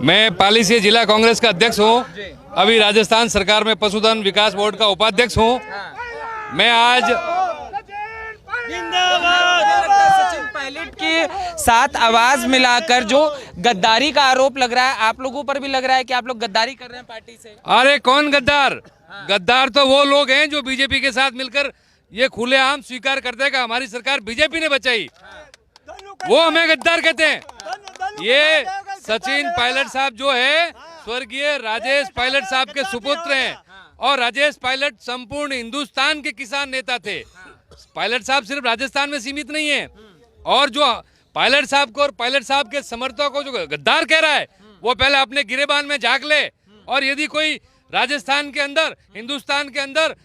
मैं पाली से जिला कांग्रेस का अध्यक्ष हूँ। अभी राजस्थान सरकार में पशुधन विकास बोर्ड का उपाध्यक्ष हूँ। मैं आज सचिन पायलट के साथ आवाज मिलाकर जो गद्दारी का आरोप लग रहा है, आप लोगों पर भी लग रहा है कि आप लोग गद्दारी कर रहे हैं पार्टी से। अरे कौन गद्दार? गद्दार तो वो लोग हैं जो बीजेपी के साथ मिलकर ये खुलेआम स्वीकार करते हैं कि हमारी सरकार बीजेपी ने बचाई। वो हमें गद्दार कहते हैं। ये सचिन पायलट साहब जो है स्वर्गीय राजेश पायलट साहब के सुपुत्र हैं और राजेश पायलट संपूर्ण हिंदुस्तान के किसान नेता थे। पायलट साहब सिर्फ राजस्थान में सीमित नहीं है। और जो पायलट साहब को और पायलट साहब के समर्थकों को जो गद्दार कह रहा है वो पहले अपने गिरेबान में झांक ले। और यदि कोई राजस्थान के अंदर, हिंदुस्तान के अंदर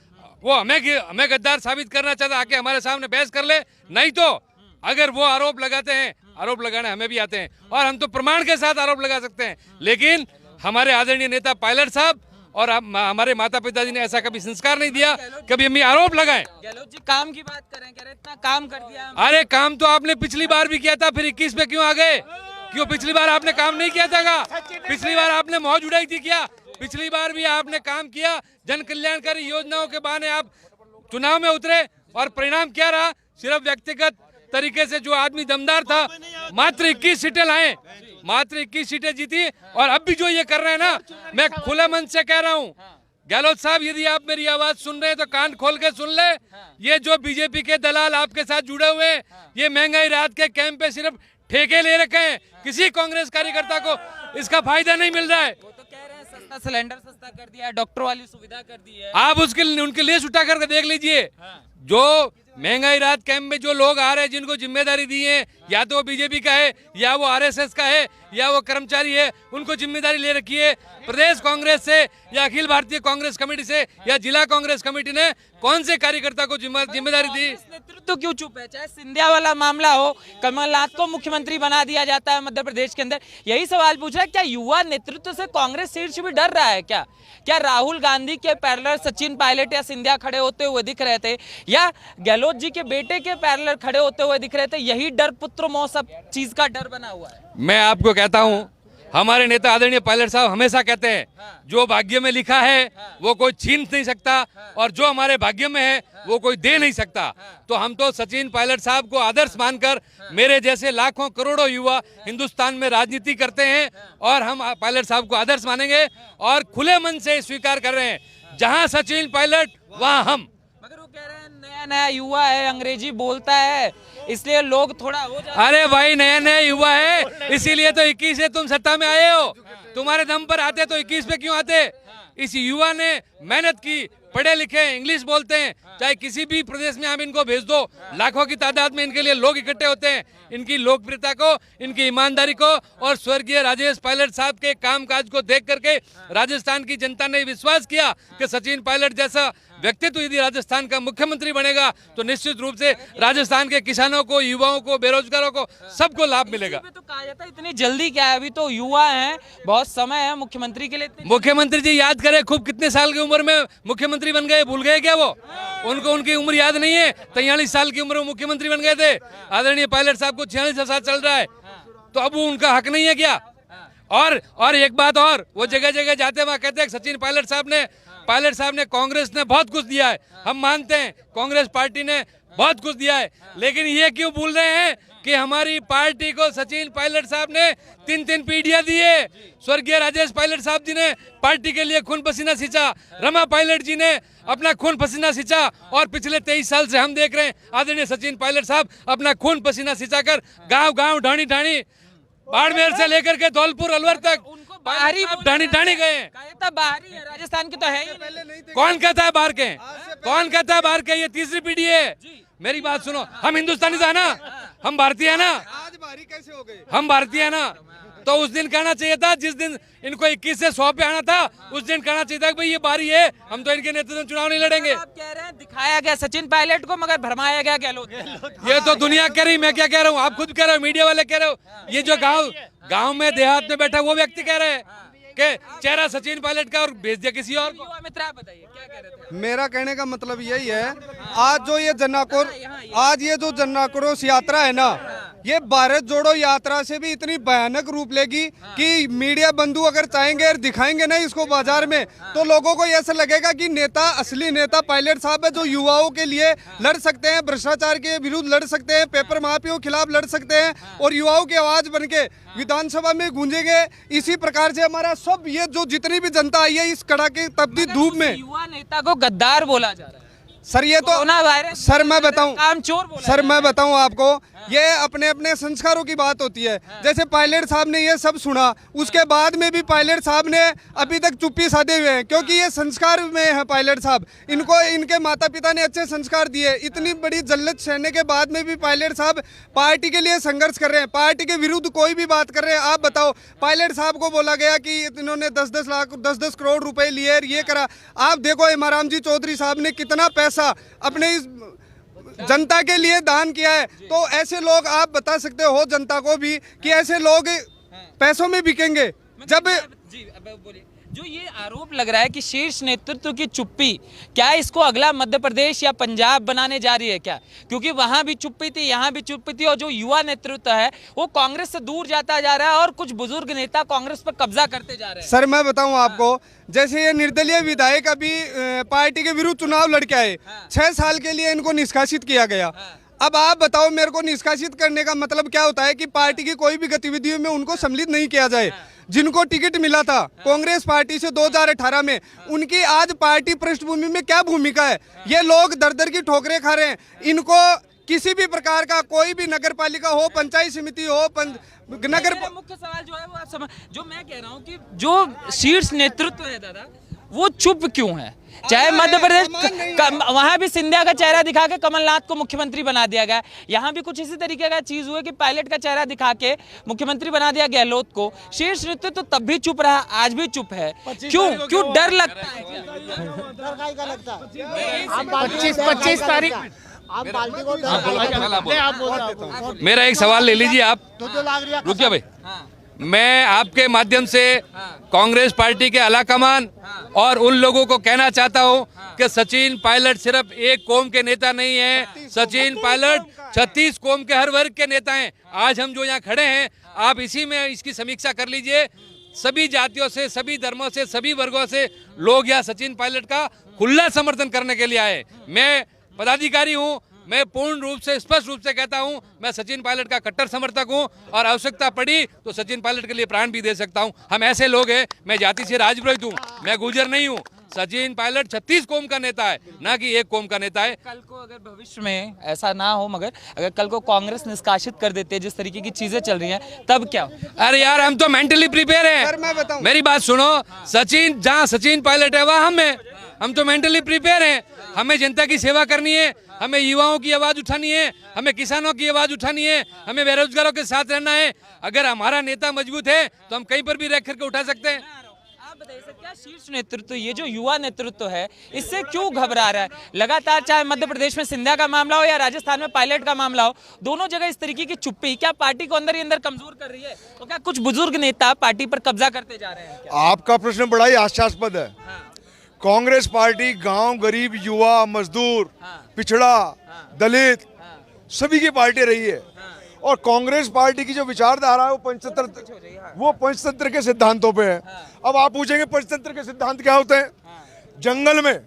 वो हमें गद्दार साबित करना चाहता, आके हमारे सामने बहस कर ले। नहीं तो अगर वो आरोप लगाते हैं, आरोप लगाने हमें भी आते हैं और हम तो प्रमाण के साथ आरोप लगा सकते हैं। लेकिन हमारे आदरणीय नेता पायलट साहब और हमारे माता पिताजी ने ऐसा कभी संस्कार नहीं दिया, कभी हम आरोप लगाएं। गहलोत जी काम की बात करें, कह रहे इतना काम कर दिया। अरे काम तो आपने पिछली बार भी किया था, फिर 21 पे क्यों आ गए? क्यों पिछली बार आपने काम नहीं किया था? पिछली बार आपने मौज उड़ाई थी क्या? पिछली बार भी आपने काम किया। जन कल्याणकारी योजनाओं के बहाने आप चुनाव में उतरे और परिणाम क्या रहा? सिर्फ व्यक्तिगत तरीके से जो आदमी दमदार था मात्र 21 सीटें लाए, मात्र 21 सीटें जीती। और अब भी जो ये कर रहे हैं ना, मैं खुले मन से कह रहा हूँ गहलोत साहब, यदि आप मेरी आवाज सुन रहे हैं तो कान खोल के सुन ले। ये जो बीजेपी के दलाल आपके साथ जुड़े हुए हैं, ये महंगाई राहत के कैंप पे सिर्फ ठेके ले रखे हैं। किसी कांग्रेस कार्यकर्ता को इसका फायदा नहीं मिल रहा है। वो तो कह रहे हैं सस्ता सिलेंडर सस्ता कर दिया है, डॉक्टरों वाली सुविधा कर दी है। आप उनके लिस्ट उठा करके देख लीजिए। जो महंगाई राहत कैंप में जो लोग आ रहे हैं, जिनको जिम्मेदारी दी है, या तो वो बीजेपी का है या वो आरएसएस का है या वो कर्मचारी है, उनको जिम्मेदारी ले रखी है प्रदेश कांग्रेस से या अखिल भारतीय कांग्रेस कमेटी से या जिला कांग्रेस कमेटी ने कौन से कार्यकर्ता को जिम्मेदारी दी? नेतृत्व क्यों चुप है? चाहे सिंधिया वाला मामला हो, कमलनाथ को मुख्यमंत्री बना दिया जाता है मध्य प्रदेश के अंदर। यही सवाल पूछ रहा है, क्या युवा नेतृत्व से कांग्रेस शीर्ष भी डर रहा है? क्या राहुल गांधी के पैरेलल सचिन पायलट या सिंधिया खड़े होते हुए दिख रहे थे, या गहलोत जी के बेटे के पैरेलल खड़े होते हुए दिख रहे थे? यही डर पुत्र मोह सब चीज का डर बना हुआ है। मैं आपको कहता हूं, हमारे नेता आदरणीय पायलट साहब हमेशा कहते हैं जो भाग्य में लिखा है वो कोई छीन नहीं सकता और जो हमारे भाग्य में है वो कोई दे नहीं सकता। तो हम तो सचिन पायलट साहब को आदर्श मानकर मेरे जैसे लाखों करोड़ों युवा हिंदुस्तान में राजनीति करते हैं और हम पायलट साहब को आदर्श मानेंगे और खुले मन से स्वीकार कर रहे हैं, जहां सचिन पायलट वहां हम। मगर वो कह रहे हैं नया नया युवा है, अंग्रेजी बोलता है, इसलिए लोग थोड़ा हो जाते। अरे भाई नया नया युवा है, इसीलिए तो 21 से तुम सत्ता में आए हो। तुम्हारे दम पर आते तो 21 पे क्यों आते? इस युवा ने मेहनत की, पढ़े लिखे, इंग्लिश बोलते हैं। चाहे किसी भी प्रदेश में आप इनको भेज दो, लाखों की तादाद में इनके लिए लोग इकट्ठे होते हैं। इनकी लोकप्रियता को, इनकी ईमानदारी को और स्वर्गीय राजेश पायलट साहब के कामकाज को देख करके राजस्थान की जनता ने विश्वास किया कि सचिन पायलट जैसा व्यक्तित्व यदि राजस्थान का मुख्यमंत्री बनेगा तो निश्चित रूप से राजस्थान के किसानों को, युवाओं को, बेरोजगारों को, सबको लाभ मिलेगा। तो कहा जाता है इतनी जल्दी क्या है, अभी तो युवा हैं, बहुत समय है मुख्यमंत्री के लिए। मुख्यमंत्री जी याद करें, खूब कितने साल की उम्र में मुख्यमंत्री बन गए, भूल गए क्या वो? उनको उनकी उम्र याद नहीं है। 43 साल की उम्र में मुख्यमंत्री बन गए थे। आदरणीय पायलट साहब को 46 साल चल रहा है, तो अब वो उनका हक नहीं है क्या? और एक बात और, वो जगह जगह जाते वहां कहते हैं सचिन पायलट साहब ने कांग्रेस ने बहुत कुछ दिया है। हम मानते हैं कांग्रेस पार्टी ने बहुत कुछ दिया है, लेकिन ये क्यों भूल रहे हैं कि हमारी पार्टी को सचिन पायलट साहब ने 3 पीढ़ियां दी है। स्वर्गीय राजेश पायलट साहब जी ने पार्टी के लिए खून पसीना सींचा, रमा पायलट जी ने अपना खून पसीना सींचा और पिछले 23 साल से हम देख रहे हैं आदरणीय सचिन पायलट साहब अपना खून पसीना सींचा कर गाँव गाँव, ढाणी ढाणी, बाड़मेर से लेकर के धौलपुर, अलवर तक बाहरी ढाणी गए। बाहरी है, राजस्थान की तो है ही। कौन कहता है बाहर के? कौन कहता है बाहर के? ये तीसरी पीढ़ी है। मेरी बात सुनो, हम हिंदुस्तानी था ना, हम भारतीय है ना। आज बाहरी कैसे हो गए? हम भारतीय है ना, तो उस दिन कहना चाहिए था, जिस दिन इनको 21 से 100 पे आना था, उस दिन कहना चाहिए था कि भाई ये बारी है, हम तो इनके नेतृत्व में चुनाव नहीं लड़ेंगे। आप कह रहे हैं दिखाया गया सचिन पायलट को, मगर भरमाया गया गहलोत। ये तो दुनिया कह रही, मैं क्या कह रहा हूँ, आप खुद कह रहे हो, मीडिया वाले कह रहे हो। ये जो गाँव में देहात में बैठा वो व्यक्ति कह रहे हैं कि चेहरा सचिन पायलट का और भेज दिया किसी और को। मित्र आप बताइए क्या कह रहे थे? मेरा कहने का मतलब यही है, आज जो ये जन आक्रोश यात्रा है ना, ये भारत जोड़ो यात्रा से भी इतनी भयानक रूप लेगी कि मीडिया बंधु अगर चाहेंगे और दिखाएंगे ना इसको बाजार में, तो लोगों को ऐसा लगेगा कि नेता, असली नेता पायलट साहब है, जो युवाओं के लिए लड़ सकते हैं, भ्रष्टाचार के विरुद्ध लड़ सकते हैं, पेपर माफियों के खिलाफ लड़ सकते हैं और युवाओं की आवाज बन के विधानसभा में गूंजेंगे। इसी प्रकार से हमारा सब ये जो जितनी भी जनता आई है इस कड़ाके तपती धूप में, युवा नेता को गद्दार बोला जा रहा है। सर ये तो कोरोना वायरस सर मैं बताऊं, काम चोर बोला सर मैं बताऊं आपको, ये अपने अपने संस्कारों की बात होती है। जैसे पायलट साहब ने ये सब सुना, उसके बाद में भी पायलट साहब ने अभी तक चुप्पी साधे हुए हैं, क्योंकि ये संस्कार में है पायलट साहब। इनको इनके माता पिता ने अच्छे संस्कार दिए। इतनी बड़ी जल्लत सहने के बाद में भी पायलट साहब पार्टी के लिए संघर्ष कर रहे हैं, पार्टी के विरुद्ध कोई भी बात कर रहे हैं। आप बताओ, पायलट साहब को बोला गया कि इन्होंने 10-10 करोड़ रुपए लिए और ये करा। आप देखो इमरान जी चौधरी साहब ने कितना पैसा अपने इस जनता के लिए दान किया है। तो ऐसे लोग, आप बता सकते हो जनता को भी कि ऐसे लोग पैसों में बिकेंगे। जब जी अब बोलिए, जो ये आरोप लग रहा है कि शीर्ष नेतृत्व की चुप्पी, क्या इसको अगला मध्य प्रदेश या पंजाब बनाने जा रही है क्या? क्योंकि वहां भी चुप्पी थी, यहाँ भी चुप्पी थी, और जो युवा नेतृत्व है वो कांग्रेस से दूर जाता जा रहा है और कुछ बुजुर्ग नेता कांग्रेस पर कब्जा करते जा रहे हैं। सर मैं बताऊं आपको, जैसे ये निर्दलीय विधायक अभी पार्टी के विरुद्ध चुनाव लड़के आए, 6 साल के लिए इनको निष्कासित किया गया। अब आप बताओ, मेरे को निष्कासित करने का मतलब क्या होता है कि पार्टी की कोई भी गतिविधियों में उनको सम्मिलित नहीं किया जाए। जिनको टिकट मिला था कांग्रेस पार्टी से 2018 में, उनकी आज पार्टी पृष्ठभूमि में क्या भूमिका है? ये लोग दर दर की ठोकरें खा रहे हैं। इनको किसी भी प्रकार का, कोई भी नगर पालिका हो, पंचायत समिति हो, नगर मुख्य सवाल जो है वो आप समझ, जो मैं कह रहा हूँ कि जो शीर्ष नेतृत्व है दादा, वो चुप क्यों है? चाहे मध्य प्रदेश वहां भी सिंधिया का चेहरा दिखा के कमलनाथ को मुख्यमंत्री बना दिया गया, यहाँ भी कुछ इसी तरीके का चीज हुआ कि पायलट का चेहरा दिखा के मुख्यमंत्री बना दिया गहलोत को। शीर्ष नेतृत्व तो तब भी चुप रहा, आज भी चुप है। क्यों डर लगता है? 25 तारीख मेरा एक सवाल ले लीजिए आप, रुकिए भाई। मैं आपके माध्यम से कांग्रेस पार्टी के आलाकमान और उन लोगों को कहना चाहता हूं कि सचिन पायलट सिर्फ एक कौम के नेता नहीं है, सचिन पायलट 36 कौम के हर वर्ग के नेता हैं। आज हम जो यहाँ खड़े हैं, आप इसी में इसकी समीक्षा कर लीजिए। सभी जातियों से, सभी धर्मों से, सभी वर्गों से लोग यहाँ सचिन पायलट का खुला समर्थन करने के लिए आए। मैं पदाधिकारी हूँ, मैं पूर्ण रूप से, स्पष्ट रूप से कहता हूं, मैं सचिन पायलट का कट्टर समर्थक हूं और आवश्यकता पड़ी तो सचिन पायलट के लिए प्राण भी दे सकता हूं। हम ऐसे लोग हैं, मैं जाति से राजपुरोहित हूं, मैं गुर्जर नहीं हूं। सचिन पायलट 36 कौम का नेता है, ना कि एक कौम का नेता है। कल को अगर भविष्य में ऐसा ना हो, मगर अगर कल को कांग्रेस निष्कासित कर देते हैं, जिस तरीके की चीजें चल रही हैं, तब क्या? अरे यार, हम तो मेंटली प्रिपेयर हैं। मेरी बात सुनो, सचिन, जहाँ सचिन पायलट है वहाँ हम तो मेंटली प्रिपेयर हैं। हमें जनता की सेवा करनी है, हमें युवाओं की आवाज उठानी है, हमें किसानों की आवाज उठानी है, हमें बेरोजगारों के साथ रहना है। अगर हमारा नेता मजबूत है तो हम कहीं पर भी रह करके उठा सकते हैं। आप बताइए सर, क्या शीर्ष नेतृत्व, ये जो युवा नेतृत्व है, इससे क्यों घबरा रहा है? लगातार चाहे मध्य प्रदेश में सिंधिया का मामला हो या राजस्थान में पायलट का मामला हो, दोनों जगह इस तरीके की चुप्पी क्या पार्टी को अंदर ही अंदर कमजोर कर रही है? तो क्या कुछ बुजुर्ग नेता पार्टी पर कब्जा करते जा रहे हैं क्या? आपका प्रश्न बड़ा ही हास्यास्पद है। कांग्रेस पार्टी गांव, गरीब, युवा, मजदूर, पिछड़ा, दलित, सभी की पार्टी रही है। और कांग्रेस पार्टी की जो विचारधारा है वो पंचतंत्र के सिद्धांतों पे है। अब आप पूछेंगे पंचतंत्र के सिद्धांत क्या होते हैं? जंगल में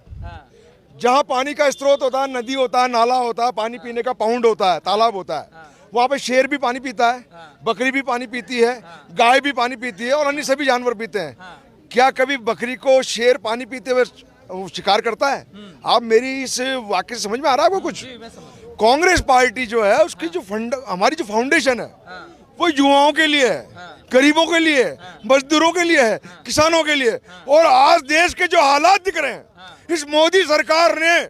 जहाँ पानी का स्रोत होता है, नदी होता है, नाला होता है, पानी पीने का पाउंड होता है, तालाब होता है, वहाँ पे शेर भी पानी पीता है, बकरी भी पानी पीती है, गाय भी पानी पीती है और अन्य सभी जानवर पीते हैं। क्या कभी बकरी को शेर पानी पीते हुए शिकार करता है? आप मेरी इस वाक्य से समझ में आ रहा है आपको कुछ? कांग्रेस पार्टी जो है उसकी जो हमारी जो फाउंडेशन है वो युवाओं के लिए है, गरीबों के लिए, मजदूरों के लिए है, किसानों के लिए। और आज देश के जो हालात दिख रहे हैं, इस मोदी सरकार ने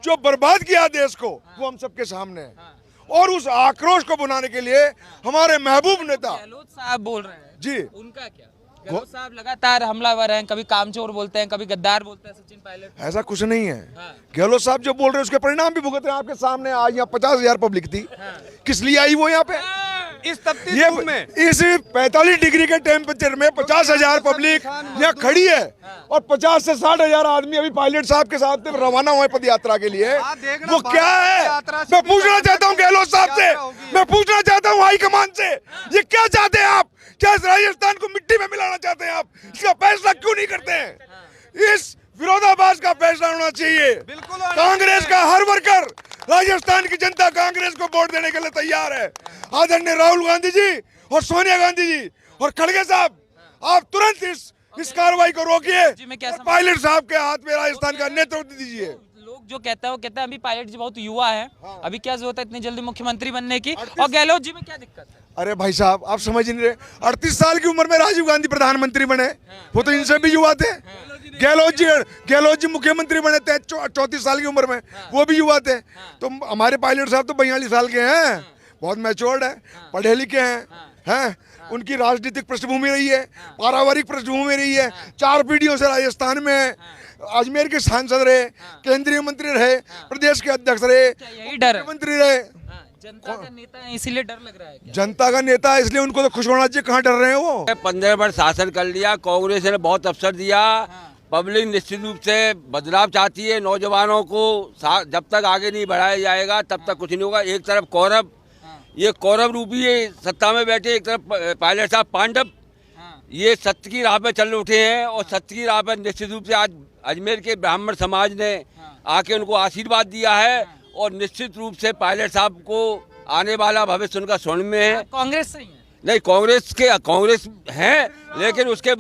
जो बर्बाद किया देश को, वो हम सबके सामने है। और उस आक्रोश को बुलाने के लिए हमारे महबूब नेता गहलोत साहब बोल रहे हैं जी, उनका क्या? गहलोत साहब लगातार हमलावर हैं, कभी कामचोर बोलते हैं, कभी गद्दार बोलते हैं सचिन पायलट। ऐसा कुछ नहीं है। गहलोत साहब जो बोल रहे हैं उसके परिणाम भी भुगत रहे हैं आपके सामने। आज यहाँ 50,000 पब्लिक थी, किस लिए आई वो यहाँ पे? इस तपती ये धूप में इस 45 डिग्री के टेम्परेचर में 50,000 पब्लिक यहाँ खड़ी है और 50 से 60,000 आदमी अभी पायलट साहब के साथ रवाना हुए पद यात्रा के लिए। देखना वो क्या है? यात्रा से मैं भी पूछना चाहता हूँ गहलोत साहब से, यात्रा होगी। मैं पूछना चाहता हूँ हाईकमान से, ये क्या चाहते हैं आप? क्या इस राजस्थान को मिट्टी में मिलाना चाहते हैं आप? इसका फैसला क्यों नहीं करते हैं? इस विरोधाभास का फैसला होना चाहिए। बिल्कुल होना कांग्रेस का हर वर्कर, राजस्थान की जनता कांग्रेस को वोट देने के लिए तैयार है। आदरणीय राहुल गांधी जी और सोनिया गांधी जी और खड़गे साहब, आप तुरंत इस कार्रवाई को रोकिए जी, मैं क्या और पायलट साहब के हाथ में राजस्थान का नेतृत्व दीजिए। लोग जो कहता है वो कहता है अभी पायलट जी बहुत युवा है, अभी क्या जरूरत है इतनी जल्दी मुख्यमंत्री बनने की, और गहलोत जी में क्या दिक्कत है? अरे भाई साहब, आप समझ नहीं रहे। 38 साल की उम्र में राजीव गांधी प्रधानमंत्री बने, वो तो इनसे भी युवा थे। गहलोत जी मुख्यमंत्री बने थे 34 साल की उम्र में, वो भी युवा थे। तो हमारे पायलट साहब तो 42 साल के हैं, बहुत मैच्योर्ड है, पढ़े लिखे हैं। उनकी राजनीतिक पृष्ठभूमि रही है, पारिवारिक पृष्ठभूमि रही है, 4 पीढ़ियों से राजस्थान में अजमेर के सांसद रहे, केंद्रीय मंत्री रहे, प्रदेश के अध्यक्ष रहे, यही डर है? मंत्री रहे। जनता का नेता है इसीलिए डर लग रहा है क्या? जनता का नेता है इसलिए उनको तो खुश होना चाहिए, कहाँ डर रहे हैं वो? 15 वर्ष शासन कर लिया, कांग्रेस ने बहुत अवसर दिया। पब्लिक निश्चित रूप से बदलाव चाहती है। नौजवानों को जब तक आगे नहीं बढ़ाया जाएगा तब तक कुछ नहीं होगा। एक तरफ कौरव, ये कौरव रूपी ये सत्ता में बैठे, एक तरफ पायलट साहब पांडव, ये सत्य की राह पे चल उठे हैं। और सत्य की राह पे निश्चित रूप से आज अजमेर के ब्राह्मण समाज ने आके उनको आशीर्वाद दिया है और निश्चित रूप से पायलट साहब को आने वाला भविष्य उनका स्वर्ण में है। कांग्रेस सही है? नहीं, कांग्रेस है, लेकिन उसके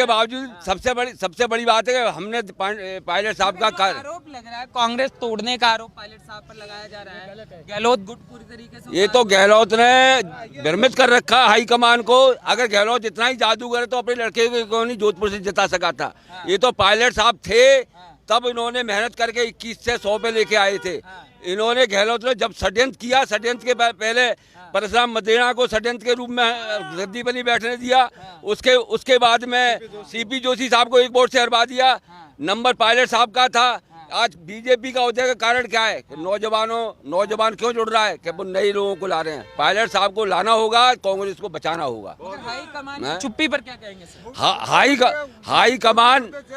बावजूद सबसे बड़ी बात है कि हमने पायलट साहब का आरोप लग रहा है, कांग्रेस तोड़ने का आरोप पायलट साहब पर लगाया जा रहा है। गहलोत गुट पूरी तरीके से, ये तो गहलोत ने भ्रमित कर रखा हाईकमान को। अगर गहलोत इतना ही जादूगर है तो अपने लड़के को नहीं जोधपुर से जिता सका था। ये तो पायलट साहब थे, तब इन्होंने मेहनत करके 21 से 100 पे लेके आए थे। इन्होंने गहलोत ने जब षड्यंत्र किया, षड्यंत्र के पहले परशुराम मदेना को षड्यंत्र के रूप में गद्दी पर नहीं बैठने दिया, उसके बाद में सीपी जोशी साहब को एक वोट से हरवा दिया। नंबर पायलट साहब का था। आज बीजेपी का होने का कारण क्या है? नौजवान क्यों जुड़ रहा है? कि वो नए लोगों को ला रहे हैं। पायलट साहब को लाना होगा, कांग्रेस को बचाना होगा। हाईकमान चुप्पी पर क्या कहेंगे सर?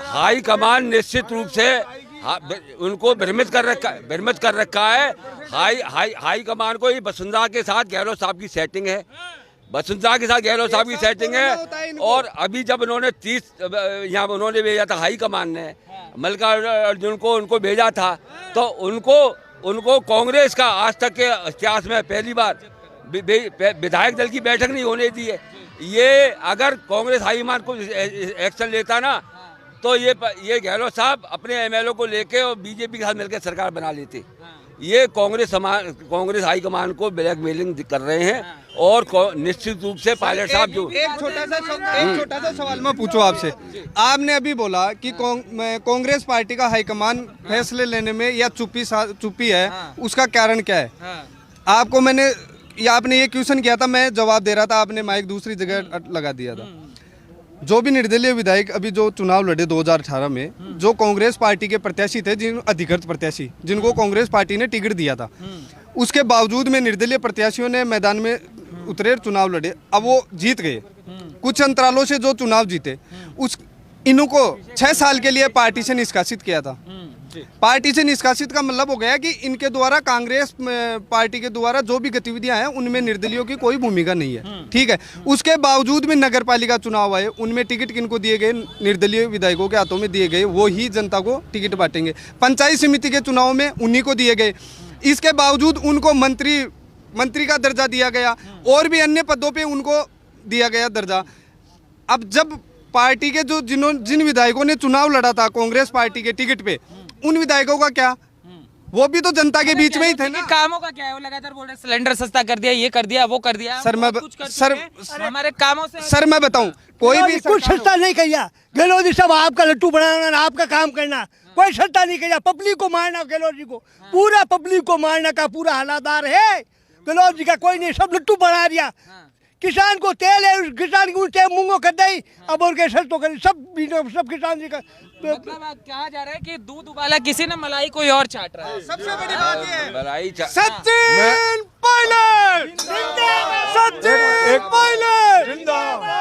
हाईकमान निश्चित रूप से उनको भ्रमित कर रखा है। हाईकमान को ये वसुंधरा के साथ गहलोत साहब की सेटिंग है, वसुंधरा के साथ गहलोत साहब की सेटिंग है। और अभी जब उन्होंने 30 यहाँ उन्होंने भेजा था, हाईकमान ने मल्लिकार्जुन को उनको भेजा था, तो उनको कांग्रेस का आज तक के इतिहास में पहली बार विधायक दल की बैठक नहीं होने दी है। ये अगर कांग्रेस हाईकमान को एक्शन लेता ना, तो ये गहलोत साहब अपने एमएलए को लेके और बीजेपी के साथ मिलकर सरकार बना लेते। ये कांग्रेस हाईकमान को ब्लैकमेलिंग कर रहे हैं। और निश्चित रूप से पायलट साहब जो एक छोटा सा सवाल मैं पूछूं आपसे। आपने अभी बोला कि कांग्रेस पार्टी का हाईकमान फैसले लेने में या चुप्पी है, उसका कारण क्या है? आपको मैंने आपने ये क्वेश्चन किया था, मैं जवाब दे रहा था, आपने माइक दूसरी जगह लगा दिया था। जो भी निर्दलीय विधायक अभी जो चुनाव लड़े 2018 में, जो कांग्रेस पार्टी के प्रत्याशी थे, अधिकृत प्रत्याशी जिनको कांग्रेस पार्टी ने टिकट दिया था, उसके बावजूद में निर्दलीय प्रत्याशियों ने मैदान में उतरे, चुनाव लड़े। अब वो जीत गए, कुछ अंतरालों से जो चुनाव जीते, इनको 6 साल के लिए पार्टी से निष्कासित किया था। पार्टी से निष्कासित का मतलब हो गया कि इनके द्वारा, कांग्रेस पार्टी के द्वारा जो भी गतिविधियां हैं उनमें निर्दलीयों की कोई भूमिका नहीं है, ठीक है। उसके बावजूद में नगर पालिका चुनाव आए, उनमें टिकट किनको दिए गए? निर्दलीय विधायकों के हाथों में दिए गए, वो ही जनता को टिकट बांटेंगे। पंचायत समिति के चुनाव में उन्हीं को दिए गए। इसके बावजूद उनको मंत्री का दर्जा दिया गया और भी अन्य पदों पे उनको दिया गया दर्जा। अब जब पार्टी के जिन विधायकों ने चुनाव लड़ा था कांग्रेस पार्टी के टिकट पे, उन विधायकों का क्या? वो भी तो जनता के बीच में ही थे ना। कामों का क्या है? वो लगातार बोल रहे सिलेंडर सस्ता कर दिया, ये कर दिया, वो कर दिया। हमारे कामों से सर मैं बताऊं, कोई भी कुछ सस्ता नहीं किया। गहलोत जी सब आपका लट्टू बनाना, आपका काम करना, कोई सस्ता नहीं किया। पब्लिक को मारना, गहलोत जी को पूरा पब्लिक को मारना का पूरा हालादार है गहलोत जी का। कोई नहीं, सब लट्टू बना दिया। किसान को तेल है, किसान को मूंगो कर दी, अब उनके सस्तों कर सब किसान जी का। मतलब कहा जा रहा है कि दूध उबाला किसी ने, मलाई कोई और चाट रहा है। सबसे बड़ी बात ये है, मलाई सचिन पायलट पायलट सचिन पायलट।